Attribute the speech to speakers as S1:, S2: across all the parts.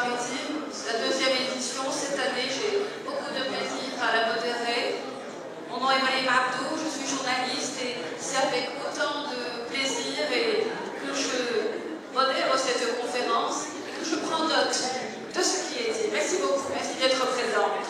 S1: maritime. C'est la deuxième édition. Cette année, j'ai beaucoup de plaisir à la modérer. Mon nom est Malim Abdou, je suis journaliste et c'est avec autant de plaisir que je modère cette conférence et que je prends note de ce qui est dit. Merci beaucoup, merci d'être présent.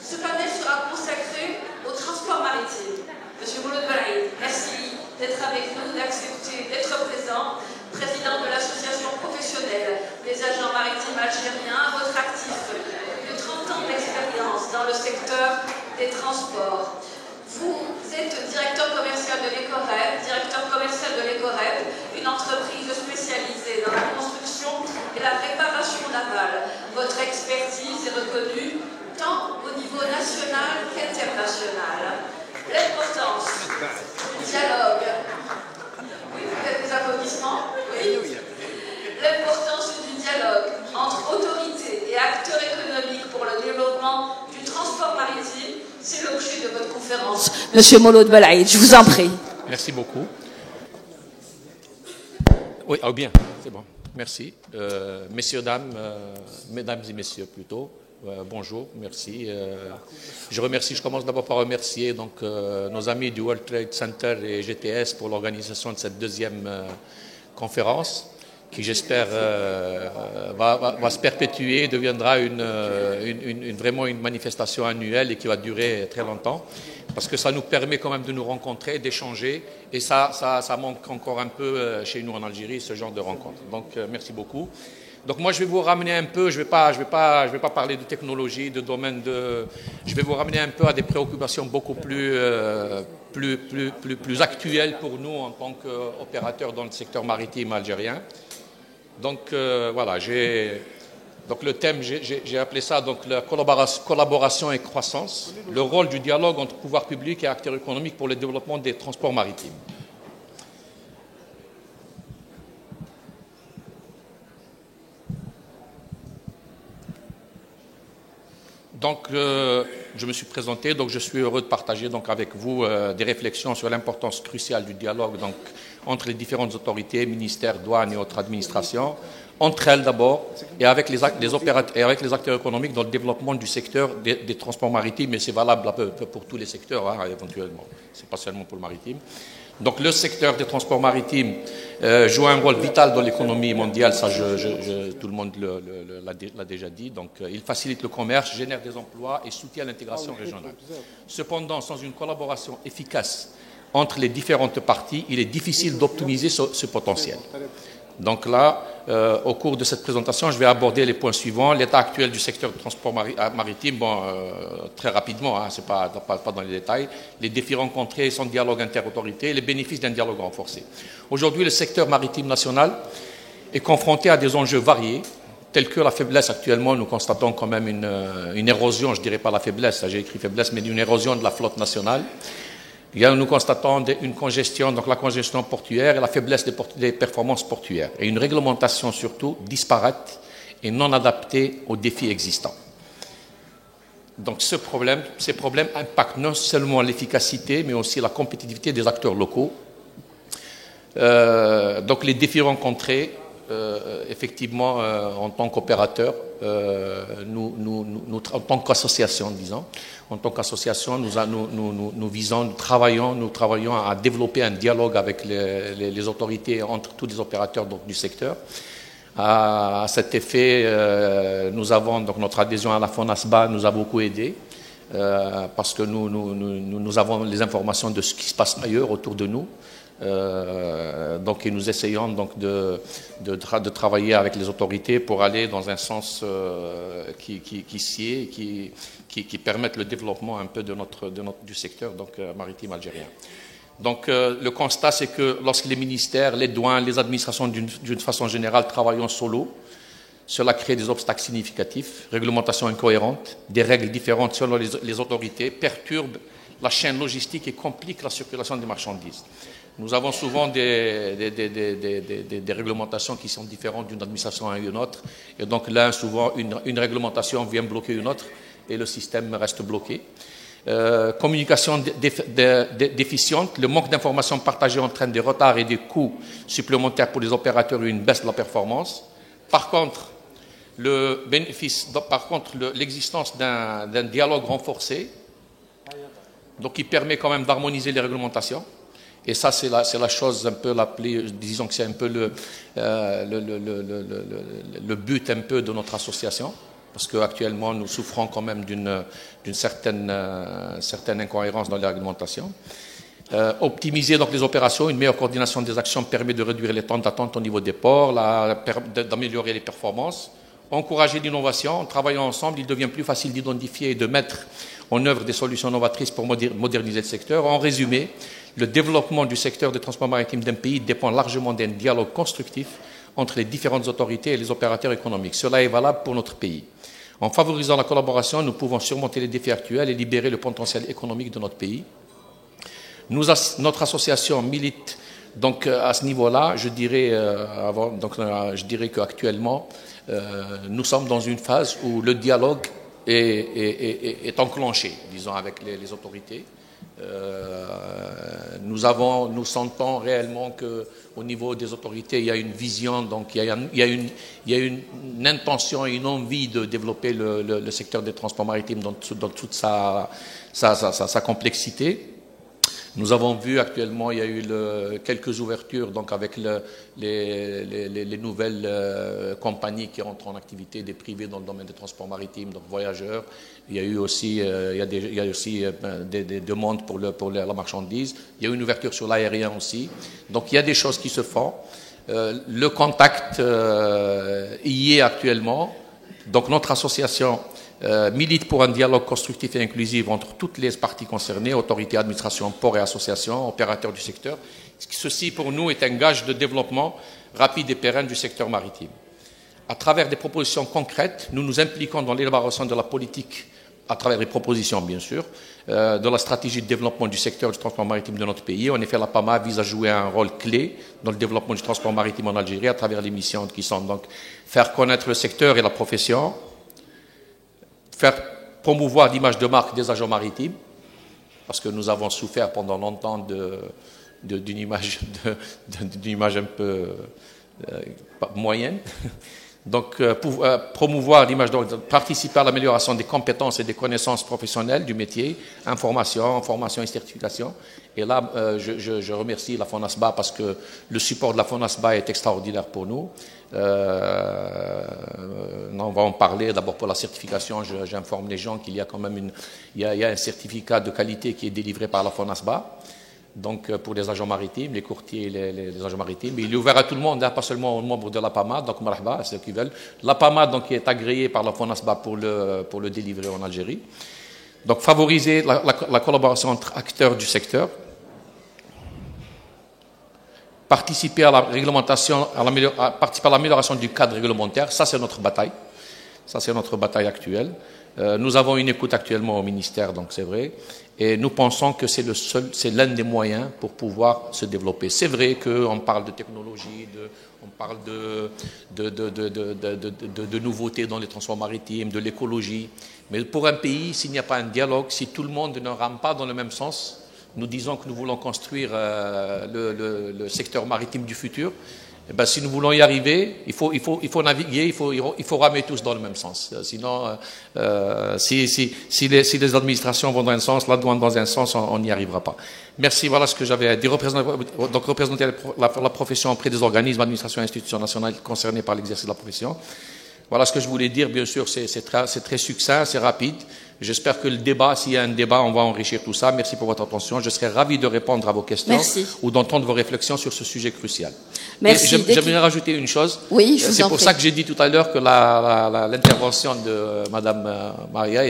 S1: Ce panel sera consacré au transport maritime. Monsieur Mouloud Belaïd, merci d'être avec nous, d'accepter d'être présent, président de l'association professionnelle des agents maritimes algériens, votre actif, plus de 30 ans d'expérience dans le secteur des transports. Vous êtes directeur commercial de l'ECOREP, une entreprise spécialisée dans la construction et la réparation navale. Votre expertise est reconnue tant au niveau national qu'international. L'importance du dialogue. Oui, vous avez des applaudissements? Oui. L'importance du dialogue entre autorités et acteurs économiques pour le développement du transport maritime, c'est l'objet de votre conférence. Monsieur Mouloud Belaïd, je vous en prie.
S2: Merci beaucoup. Oui, oh bien, c'est bon. Merci. Messieurs, dames, mesdames et messieurs plutôt. Bonjour, merci. Je commence d'abord par remercier donc, nos amis du World Trade Center et GTS pour l'organisation de cette deuxième conférence qui, j'espère, va se perpétuer, deviendra vraiment une manifestation annuelle et qui va durer très longtemps, parce que ça nous permet quand même de nous rencontrer, d'échanger, et ça manque encore un peu chez nous en Algérie, ce genre de rencontres. Donc, merci beaucoup. Donc moi, je vais vous ramener un peu, je vais pas parler de technologie, de domaine je vais vous ramener un peu à des préoccupations beaucoup plus actuelles pour nous en tant qu'opérateurs dans le secteur maritime algérien. Donc voilà, donc le thème, j'ai appelé ça donc la collaboration et croissance, le rôle du dialogue entre pouvoir public et acteurs économiques pour le développement des transports maritimes. Donc, je me suis présenté, donc je suis heureux de partager donc, avec vous des réflexions sur l'importance cruciale du dialogue donc, entre les différentes autorités, ministères, douanes et autres administrations, entre elles d'abord, et avec les acteurs économiques dans le développement du secteur des transports maritimes, et c'est valable un peu pour tous les secteurs, hein, éventuellement, c'est pas seulement pour le maritime. Donc le secteur des transports maritimes joue un rôle vital dans l'économie mondiale, ça tout le monde l'a déjà dit. Donc il facilite le commerce, génère des emplois et soutient l'intégration régionale. Cependant, sans une collaboration efficace entre les différentes parties, il est difficile d'optimiser ce potentiel. Donc là, au cours de cette présentation, je vais aborder les points suivants. L'état actuel du secteur de transport maritime, très rapidement, hein, c'est pas dans les détails. Les défis rencontrés, son dialogue interautorité, les bénéfices d'un dialogue renforcé. Aujourd'hui, le secteur maritime national est confronté à des enjeux variés, tels que la faiblesse. Actuellement, nous constatons quand même une érosion, je dirais pas la faiblesse, j'ai écrit faiblesse, mais une érosion de la flotte nationale. Nous constatons une congestion, donc la congestion portuaire et la faiblesse des performances portuaires, et une réglementation surtout disparate et non adaptée aux défis existants. Donc ces problèmes impactent non seulement l'efficacité, mais aussi la compétitivité des acteurs locaux. Donc les défis rencontrés, effectivement, en tant qu'opérateurs, en tant qu'association, disons, nous travaillons à développer un dialogue avec les autorités, entre tous les opérateurs donc, du secteur. À cet effet, nous avons donc notre adhésion à la FONASBA nous a beaucoup aidé, parce que nous avons les informations de ce qui se passe ailleurs autour de nous. Donc, et nous essayons donc de travailler avec les autorités pour aller dans un sens qui permette le développement un peu du secteur donc, maritime algérien. Donc le constat, c'est que lorsque les ministères, les douanes, les administrations d'une façon générale travaillent en solo, cela crée des obstacles significatifs, réglementations incohérentes, des règles différentes selon les autorités, perturbent la chaîne logistique et compliquent la circulation des marchandises. Nous avons souvent des réglementations qui sont différentes d'une administration à une autre. Et donc là, souvent, une réglementation vient bloquer une autre et le système reste bloqué. Communication déficiente, le manque d'informations partagées entraîne des retards et des coûts supplémentaires pour les opérateurs et une baisse de la performance. Par contre, le bénéfice, par contre, l'existence d'un dialogue renforcé, donc qui permet quand même d'harmoniser les réglementations. Et ça, c'est la chose un peu disons que c'est un peu le but un peu de notre association, parce qu'actuellement, nous souffrons quand même d'une certaine incohérence dans les réglementations. Optimiser donc les opérations, une meilleure coordination des actions permet de réduire les temps d'attente au niveau des ports, d'améliorer les performances. Encourager l'innovation. En travaillant ensemble, il devient plus facile d'identifier et de mettre en œuvre des solutions novatrices pour moderniser le secteur. En résumé, le développement du secteur des transports maritimes d'un pays dépend largement d'un dialogue constructif entre les différentes autorités et les opérateurs économiques. Cela est valable pour notre pays. En favorisant la collaboration, nous pouvons surmonter les défis actuels et libérer le potentiel économique de notre pays. Notre association milite donc à ce niveau-là. Je dirais qu'actuellement, nous sommes dans une phase où le dialogue est enclenché, disons, avec les autorités. Nous sentons réellement qu'au niveau des autorités, il y a une vision, donc il y a une intention et une envie de développer le secteur des transports maritimes dans toute sa complexité. Nous avons vu actuellement, il y a eu quelques ouvertures donc avec les nouvelles compagnies qui rentrent en activité, des privés dans le domaine des transports maritimes, donc voyageurs. Il y a eu aussi, des demandes pour la marchandise. Il y a eu une ouverture sur l'aérien aussi. Donc il y a des choses qui se font. Le contact y est actuellement. Donc notre association milite pour un dialogue constructif et inclusif entre toutes les parties concernées, autorités, administrations, ports et associations, opérateurs du secteur. Ceci, pour nous, est un gage de développement rapide et pérenne du secteur maritime. À travers des propositions concrètes, nous nous impliquons dans l'élaboration de la politique, à travers des propositions, bien sûr, de la stratégie de développement du secteur du transport maritime de notre pays. En effet, la PAMA vise à jouer un rôle clé dans le développement du transport maritime en Algérie à travers les missions qui sont donc faire connaître le secteur et la profession, faire promouvoir l'image de marque des agents maritimes, parce que nous avons souffert pendant longtemps d'une image un peu moyenne. Donc, promouvoir l'image, participer à l'amélioration des compétences et des connaissances professionnelles du métier, formation et certification. Et là, je remercie la FONASBA parce que le support de la FONASBA est extraordinaire pour nous. On va en parler d'abord pour la certification. J'informe les gens qu'il y a quand même il y a un certificat de qualité qui est délivré par la FONASBA. Donc, pour les agents maritimes, les courtiers et les agents maritimes. Mais il est ouvert à tout le monde, hein, pas seulement aux membres de la PAMA, donc marhaba, ceux qui veulent. La PAMA, donc, qui est agréée par la FONASBA pour le délivrer en Algérie. Donc, favoriser la collaboration entre acteurs du secteur. Participer à la réglementation, participer à l'amélioration du cadre réglementaire. Ça, c'est notre bataille. Ça, c'est notre bataille actuelle. Nous avons une écoute actuellement au ministère, donc c'est vrai. Et nous pensons que c'est l'un des moyens pour pouvoir se développer. C'est vrai qu'on parle de technologie, on parle de nouveautés dans les transports maritimes, de l'écologie. Mais pour un pays, s'il n'y a pas un dialogue, si tout le monde ne rame pas dans le même sens, nous disons que nous voulons construire le secteur maritime du futur. Eh bien, si nous voulons y arriver, il faut naviguer, il faut ramer tous dans le même sens. Sinon, si les administrations vont dans un sens, la douane dans un sens, on n'y arrivera pas. Merci, voilà ce que j'avais à dire. Représenter la profession auprès des organismes, administrations et institutions nationales concernés par l'exercice de la profession. Voilà ce que je voulais dire. Bien sûr, c'est très succinct, c'est rapide. J'espère que le débat, s'il y a un débat, on va enrichir tout ça. Merci pour votre attention. Je serai ravi de répondre à vos questions.
S3: Merci.
S2: Ou d'entendre vos réflexions sur ce sujet crucial.
S3: Merci.
S2: J'aimerais rajouter une chose.
S3: Oui, je vous en prie.
S2: C'est pour ça que j'ai dit tout à l'heure que l'intervention de Madame Maria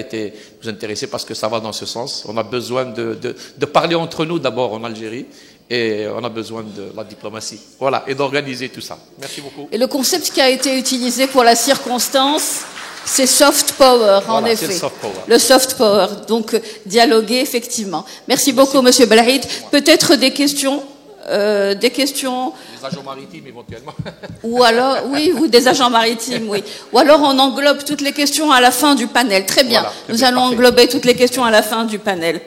S2: vous intéressait parce que ça va dans ce sens. On a besoin de parler entre nous d'abord en Algérie. Et on a besoin de la diplomatie. Voilà, et d'organiser tout ça. Merci beaucoup.
S3: Et le concept qui a été utilisé pour la circonstance, c'est soft power, en effet.
S2: Le soft power.
S3: Le soft power. Donc, dialoguer, effectivement. Merci beaucoup, Monsieur Belhaïd. Peut-être des questions
S2: Des agents maritimes, éventuellement.
S3: Ou alors, oui, ou des agents maritimes, oui. Ou alors, on englobe toutes les questions à la fin du panel. Très bien.
S2: Voilà,
S3: Nous allons englober toutes les questions à la fin du panel.